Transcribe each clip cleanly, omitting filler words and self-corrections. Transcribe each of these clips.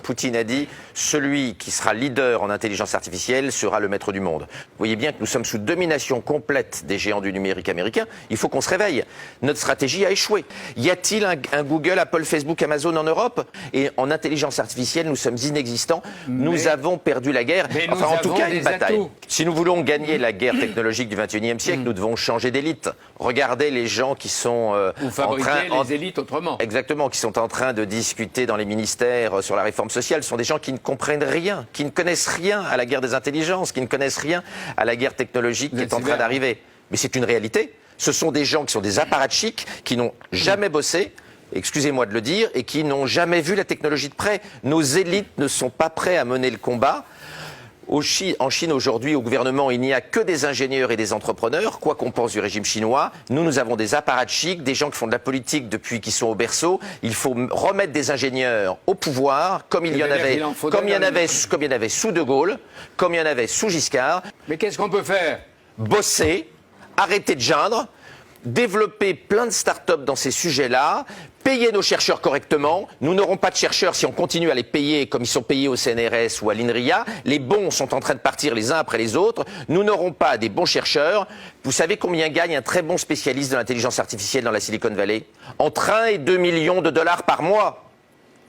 Poutine a dit « Celui qui sera leader en intelligence artificielle sera le maître du monde ». Vous voyez bien que nous sommes sous domination complète des géants du numérique américain. Il faut qu'on se réveille. Notre stratégie a échoué. Y a-t-il un Google, Apple, Facebook, Amazon en Europe? Et en intelligence artificielle, nous sommes inexistants. Nous avons perdu la guerre. Enfin, en tout cas, une bataille. Si nous voulons gagner la guerre technologique du XXIe siècle, nous devons changer d'élite. Regardez les gens qui sont Ou fabriquer les élites autrement. Exactement, qui sont en train de discuter dans les ministères sur la réforme sociale. Ce sont des gens qui ne comprennent rien, qui ne connaissent rien à la guerre des intelligences, qui ne connaissent rien à la guerre technologique qui est en train d'arriver. Mais c'est une réalité. Ce sont des gens qui sont des apparatchiks, qui n'ont jamais bossé, excusez-moi de le dire, et qui n'ont jamais vu la technologie de près. Nos élites ne sont pas prêts à mener le combat. En Chine aujourd'hui, au gouvernement, il n'y a que des ingénieurs et des entrepreneurs, quoi qu'on pense du régime chinois. Nous avons des apparatchiks, des gens qui font de la politique depuis qu'ils sont au berceau. Il faut remettre des ingénieurs au pouvoir, comme il y en avait sous De Gaulle, comme il y en avait sous Giscard. Mais qu'est-ce qu'on peut faire? Bosser, arrêter de geindre, développer plein de start-up dans ces sujets-là, payer nos chercheurs correctement. Nous n'aurons pas de chercheurs si on continue à les payer comme ils sont payés au CNRS ou à l'INRIA. Les bons sont en train de partir les uns après les autres. Nous n'aurons pas des bons chercheurs. Vous savez combien gagne un très bon spécialiste de l'intelligence artificielle dans la Silicon Valley? Entre 1 et 2 millions de dollars par mois.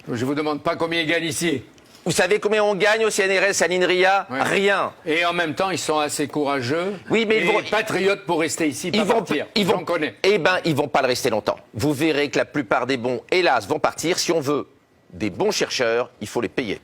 Je ne vous demande pas combien ils gagnent ici. Vous savez combien on gagne au CNRS, à l'INRIA? Ouais. Rien. Et en même temps, ils sont assez courageux et patriotes pour rester ici, pas partir. J'en connais. Eh bien, ils ne vont pas le rester longtemps. Vous verrez que la plupart des bons, hélas, vont partir. Si on veut des bons chercheurs, il faut les payer.